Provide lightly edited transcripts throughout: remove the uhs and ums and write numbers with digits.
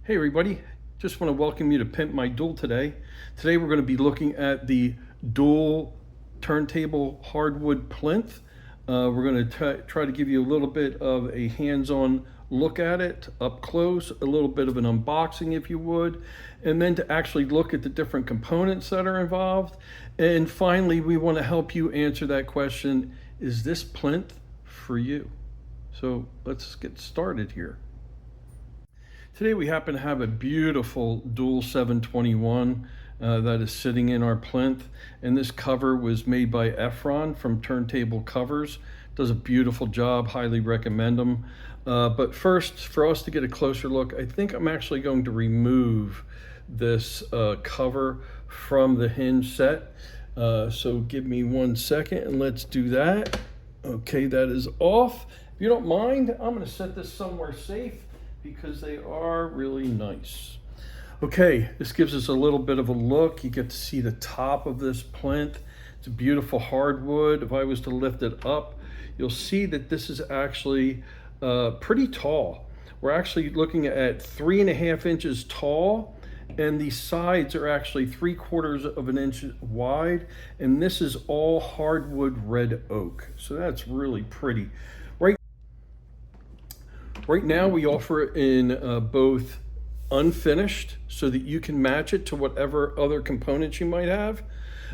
Hey everybody, just want to welcome you to Pimp My Dual today. Today we're going to be looking at the Dual Turntable Hardwood Plinth. We're going to try to give you a little bit of a hands-on look at it up close, a little bit of an unboxing if you would, and then to actually look at the different components that are involved. And finally, we want to help you answer that question, is this plinth for you? So let's get started here. Today we happen to have a beautiful Dual 721 that is sitting in our plinth, and this cover was made by Efron from Turntable Covers. Does a beautiful job, highly recommend them. But first, for us to get a closer look, I think I'm actually going to remove this cover from the hinge set. So give me 1 second and let's do that. Okay, that is off. If you don't mind, I'm going to set this somewhere safe, because they are really nice. Okay, this gives us a little bit of a look. You get to see the top of this plinth. It's a beautiful hardwood. If I was to lift it up, you'll see that this is actually pretty tall. We're actually looking at 3.5 inches tall, and the sides are actually 3/4 of an inch wide, and this is all hardwood red oak. So that's really pretty. Right now we offer it in both unfinished, so that you can match it to whatever other components you might have.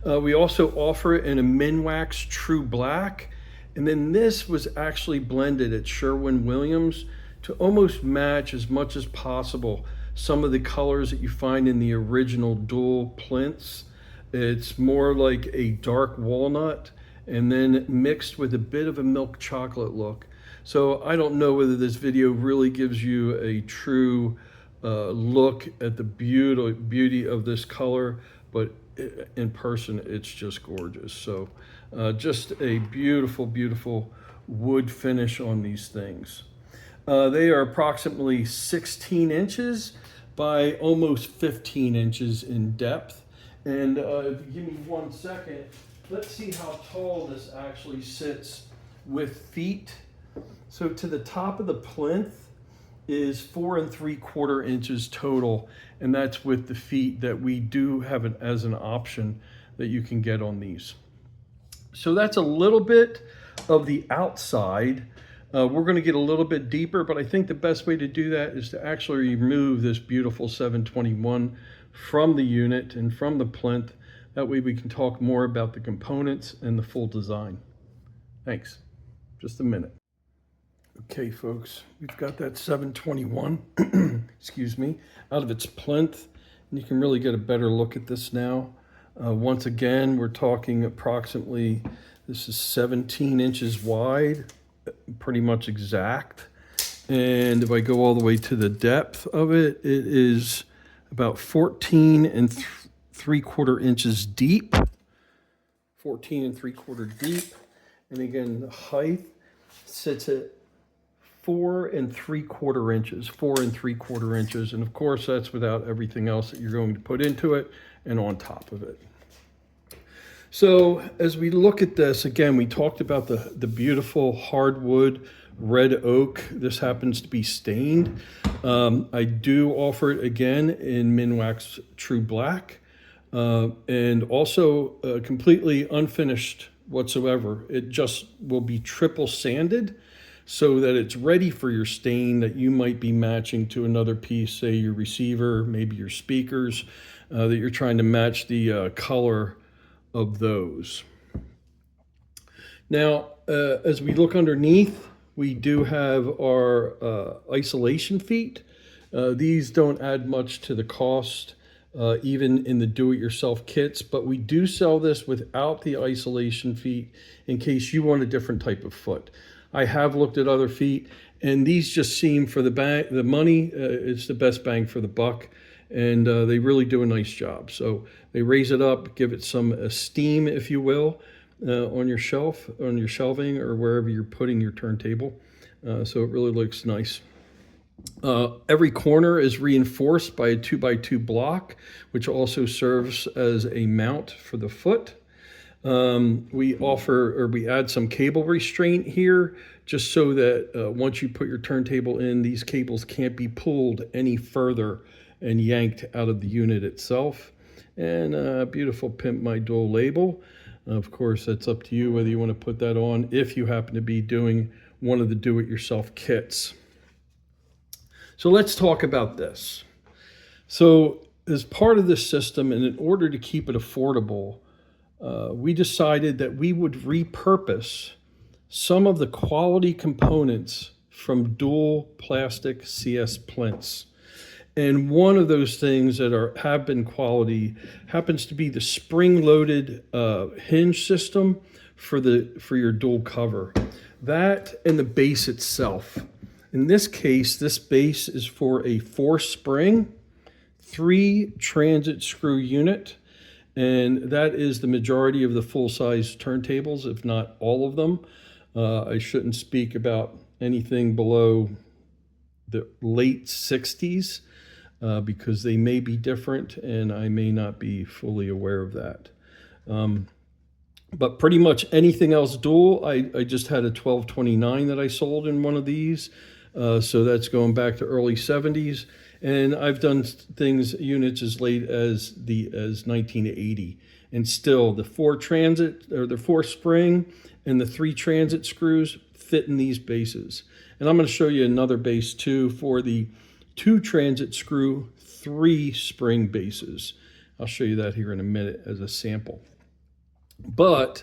We also offer it in a Minwax True Black, and then this was actually blended at Sherwin-Williams to almost match as much as possible some of the colors that you find in the original Dual plinths. It's more like a dark walnut and then mixed with a bit of a milk chocolate look. So I don't know whether this video really gives you a true look at the beauty of this color, but in person it's just gorgeous. So just a beautiful, beautiful wood finish on these things. They are approximately 16 inches by almost 15 inches in depth. And if you give me 1 second, let's see how tall this actually sits with feet. So to the top of the plinth is 4 3/4 inches total, and that's with the feet that we do have it as an option that you can get on these. So that's a little bit of the outside. We're going to get a little bit deeper, but I think the best way to do that is to actually remove this beautiful 721 from the unit and from the plinth. That way we can talk more about the components and the full design. Thanks. Just a minute. Okay, folks, we've got that 721, excuse me, out of its plinth, and you can really get a better look at this now. Once again, we're talking approximately, this is 17 inches wide, pretty much exact. And if I go all the way to the depth of it, it is about 14 3/4 inches deep. 14 3/4 deep. And again, the height sits at 4 3/4 inches, 4 3/4 inches. And of course, that's without everything else that you're going to put into it and on top of it. So as we look at this, again, we talked about the beautiful hardwood red oak. This happens to be stained. I do offer it again in Minwax True Black, and also completely unfinished whatsoever. It just will be triple sanded so that it's ready for your stain that you might be matching to another piece, say your receiver, maybe your speakers, that you're trying to match the color of those. Now, as we look underneath, we do have our isolation feet. These don't add much to the cost, even in the do-it-yourself kits, but we do sell this without the isolation feet in case you want a different type of foot. I have looked at other feet, and these just seem, for the money, it's the best bang for the buck, and they really do a nice job. So they raise it up, give it some esteem, if you will, on your shelf, on your shelving, or wherever you're putting your turntable. So it really looks nice. Every corner is reinforced by a 2x2 block, which also serves as a mount for the foot. We add some cable restraint here just so that once you put your turntable in, these cables can't be pulled any further and yanked out of the unit itself. And a beautiful Pimp My Dual label. Of course, that's up to you whether you want to put that on if you happen to be doing one of the do-it-yourself kits. So let's talk about this. So as part of this system, and in order to keep it affordable, we decided that we would repurpose some of the quality components from dual plastic CS plinths. And one of those things that have been quality happens to be the spring-loaded hinge system for your dual cover. That and the base itself. In this case, this base is for a 4-spring, 3 transit screw unit, and that is the majority of the full-size turntables, if not all of them. I shouldn't speak about anything below the late 60s because they may be different and I may not be fully aware of that. But pretty much anything else dual, I just had a 1229 that I sold in one of these. So that's going back to early 70s. And I've done units as late as 1980. And still the 4 spring and the 3 transit screws fit in these bases. And I'm going to show you another base too for the 2 transit screw, 3 spring bases. I'll show you that here in a minute as a sample. But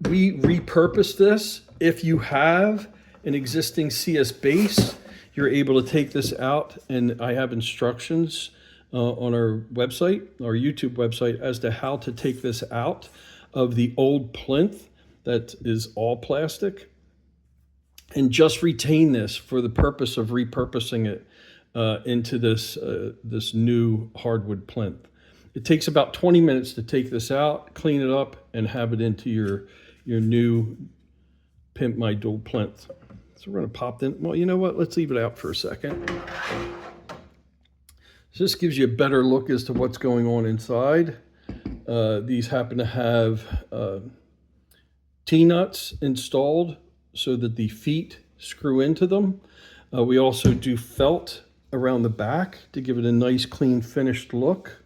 we repurpose this. If you have an existing CS base, you're able to take this out, and I have instructions on our website, our YouTube website, as to how to take this out of the old plinth that is all plastic and just retain this for the purpose of repurposing it into this new hardwood plinth. It takes about 20 minutes to take this out, clean it up, and have it into your new Pimp My Dual plinth. So we're going to pop in. Well, you know what? Let's leave it out for a second. So this gives you a better look as to what's going on inside. These happen to have T-nuts installed so that the feet screw into them. We also do felt around the back to give it a nice, clean, finished look.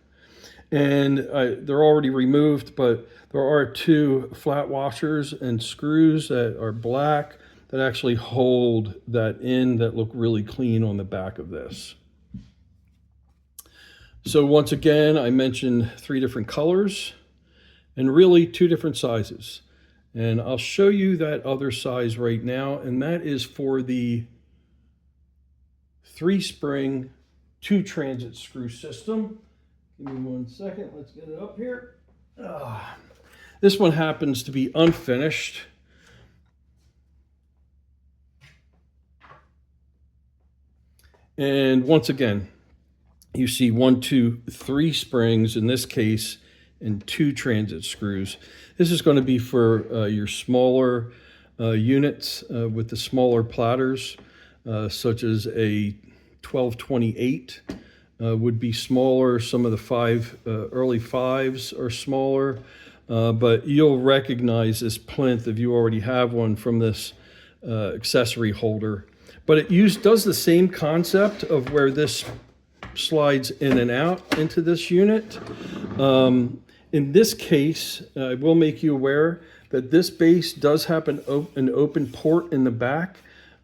And they're already removed, but there are 2 flat washers and screws that are black that actually hold that in, that look really clean on the back of this. So once again, I mentioned 3 different colors and really 2 different sizes. And I'll show you that other size right now, and that is for the 3-spring, 2 transit screw system. Give me 1 second, let's get it up here. This one happens to be unfinished. And once again, you see 1, 2, 3 springs in this case, and 2 transit screws. This is going to be for your smaller units with the smaller platters, such as a 1228 would be smaller. Some of the early 5s are smaller, but you'll recognize this plinth if you already have one from this accessory holder. But it does the same concept of where this slides in and out into this unit. In this case, I will make you aware that this base does have an open port in the back,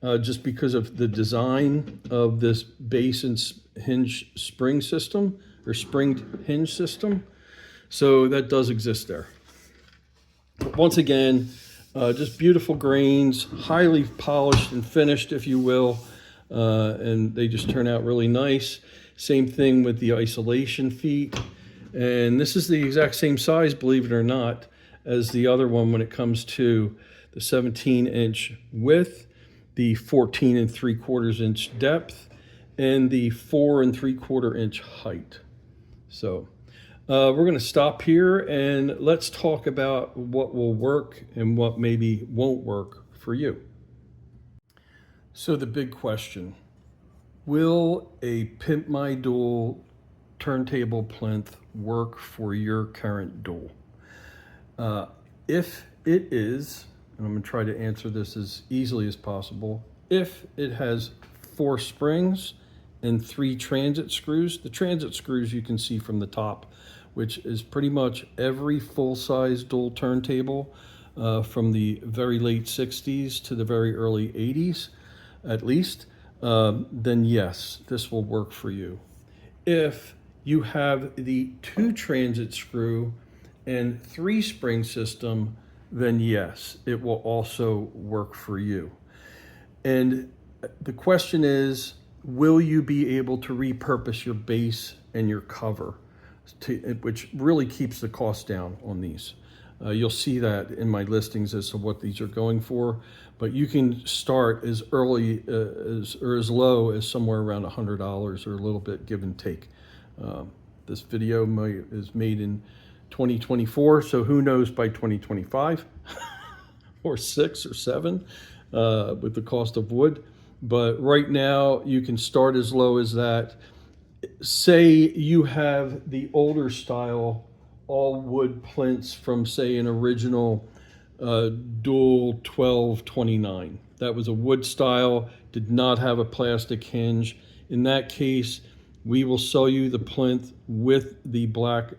just because of the design of this base and hinge spring system, or spring hinge system. So that does exist there. But once again, just beautiful grains, highly polished and finished, if you will, and they just turn out really nice. Same thing with the isolation feet. And this is the exact same size, believe it or not, as the other one when it comes to the 17-inch width, the 14 3/4 inch depth, and the 4 3/4 inch height. So we're going to stop here and let's talk about what will work and what maybe won't work for you. So the big question, will a Pimp My Dual turntable plinth work for your current dual? If it is, and I'm going to try to answer this as easily as possible. If it has 4 springs and 3 transit screws, the transit screws you can see from the top, which is pretty much every full-size dual turntable from the very late 60s to the very early 80s, at least, then yes, this will work for you. If you have the 2 transit screw and 3 spring system, then yes, it will also work for you. And the question is, will you be able to repurpose your base and your cover, which really keeps the cost down on these. You'll see that in my listings as to what these are going for, but you can start as early or as low as somewhere around $100 or a little bit, give and take. This video is made in 2024, so who knows by 2025 or 6 or 7 with the cost of wood. But right now you can start as low as that. Say you have the older style all wood plinths from, say, an original Dual 1229. That was a wood style, did not have a plastic hinge. In that case, we will sell you the plinth with the black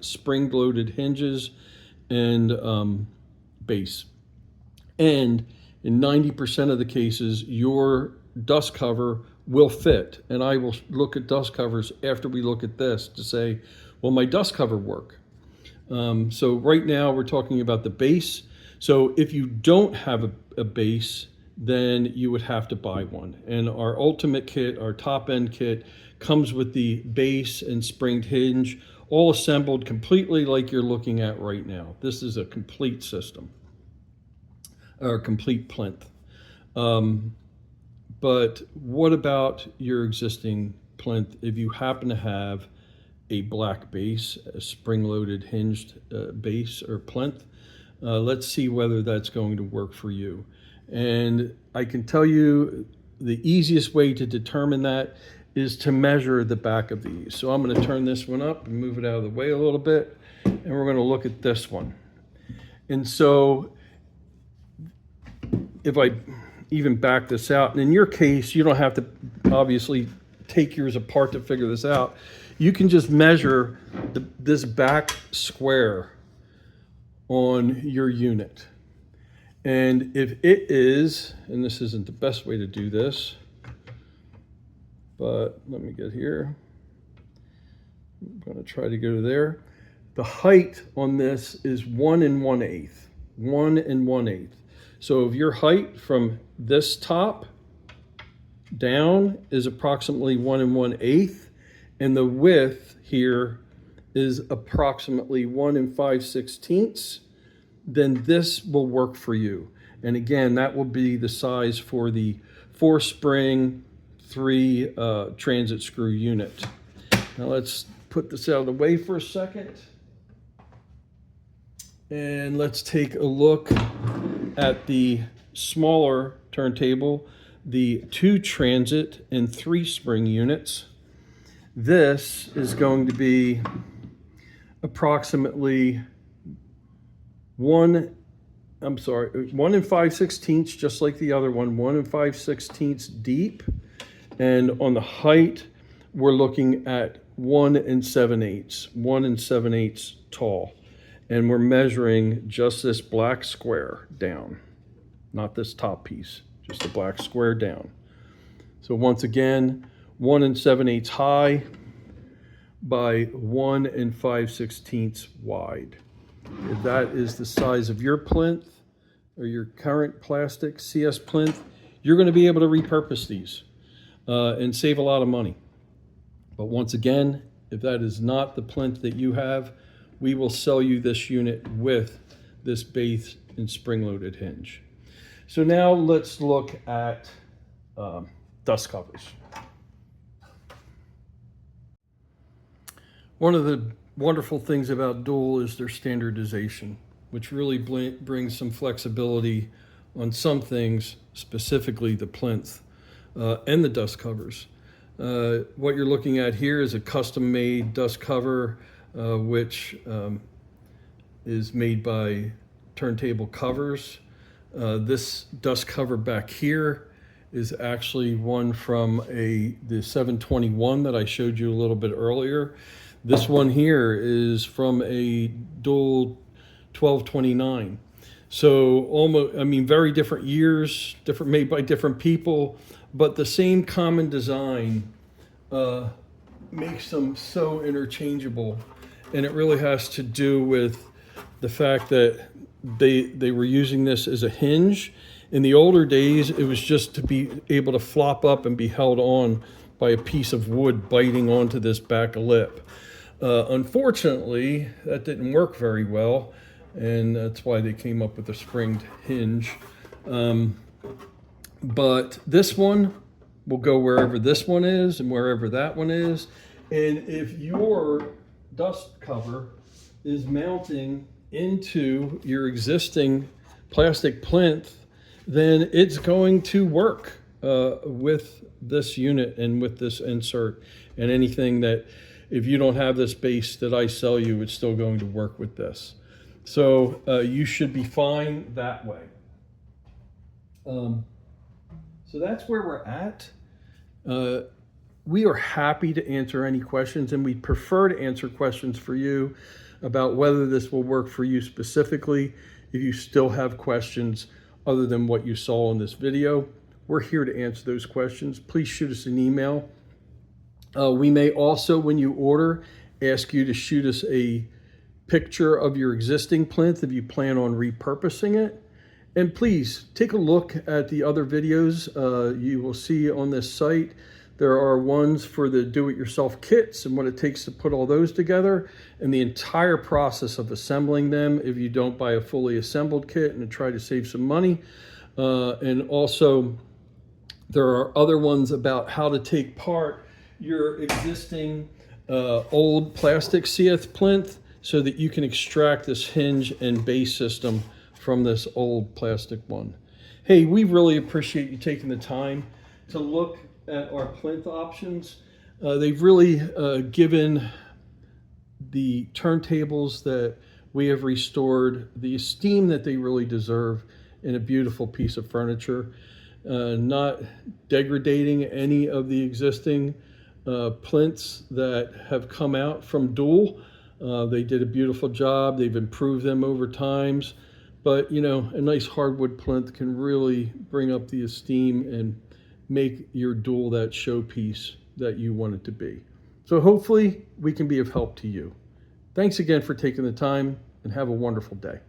spring-loaded hinges and base. And in 90% of the cases, your dust cover will fit. And I will look at dust covers after we look at this to say, will my dust cover work? So right now we're talking about the base. So if you don't have a base, then you would have to buy one. And our ultimate kit, our top end kit, comes with the base and springed hinge, all assembled completely like you're looking at right now. This is a complete system, or complete plinth. But what about your existing plinth if you happen to have a black base, a spring-loaded hinged base or plinth? Let's see whether that's going to work for you. And I can tell you the easiest way to determine that is to measure the back of these. So I'm going to turn this one up and move it out of the way a little bit, and we're going to look at this one. And so if I even back this out, and in your case, you don't have to obviously take yours apart to figure this out. You can just measure this back square on your unit. And if it is, and this isn't the best way to do this, but let me get here. I'm going to try to go to there. The height on this is 1 1/8. 1 1/8. So if your height from this top down is approximately 1 1/8, and the width here is approximately 1 5/16, then this will work for you. And again, that will be the size for the 4 spring, 3 transit screw unit. Now let's put this out of the way for a second. And let's take a look at the smaller turntable, the 2 transit and 3 spring units. This is going to be approximately 1 5/16, just like the other one, 1 5/16 deep. And on the height, we're looking at 1 7/8, 1 7/8 tall. And we're measuring just this black square down, not this top piece, just the black square down. So once again, 1 7/8 high by 1 5/16 wide. If that is the size of your plinth or your current plastic CS plinth, you're going to be able to repurpose these and save a lot of money. But once again, if that is not the plinth that you have, we will sell you this unit with this base and spring-loaded hinge. So now let's look at dust covers. One of the wonderful things about Dual is their standardization, which really brings some flexibility on some things, specifically the plinth and the dust covers. What you're looking at here is a custom-made dust cover, which is made by turntable covers. This dust cover back here is actually one from the 721 that I showed you a little bit earlier. This one here is from a Dual 1229. So almost, I mean, very different years, different, made by different people, but the same common design makes them so interchangeable. And it really has to do with the fact that they were using this as a hinge. In the older days, it was just to be able to flop up and be held on by a piece of wood biting onto this back lip. Unfortunately, that didn't work very well, and that's why they came up with the springed hinge. But this one will go wherever this one is and wherever that one is. And if your dust cover is mounting into your existing plastic plinth, then it's going to work with this unit and with this insert, and anything that, if you don't have this base that I sell you, it's still going to work with this. So you should be fine that way. So that's where we're at. We are happy to answer any questions, and we'd prefer to answer questions for you about whether this will work for you specifically. If you still have questions other than what you saw in this video, we're here to answer those questions. Please shoot us an email. We may also, when you order, ask you to shoot us a picture of your existing plinth if you plan on repurposing it. And please take a look at the other videos you will see on this site. There are ones for the do-it-yourself kits and what it takes to put all those together, and the entire process of assembling them if you don't buy a fully assembled kit and to try to save some money. And also, there are other ones about how to take part your existing old plastic CF plinth so that you can extract this hinge and base system from this old plastic one. Hey, we really appreciate you taking the time to look at our plinth options. They've really given the turntables that we have restored the esteem that they really deserve in a beautiful piece of furniture, not degrading any of the existing plinths that have come out from Dual. They did a beautiful job. They've improved them over times, but you know, a nice hardwood plinth can really bring up the esteem and make your Dual that showpiece that you want it to be. So hopefully we can be of help to you. Thanks again for taking the time, and have a wonderful day.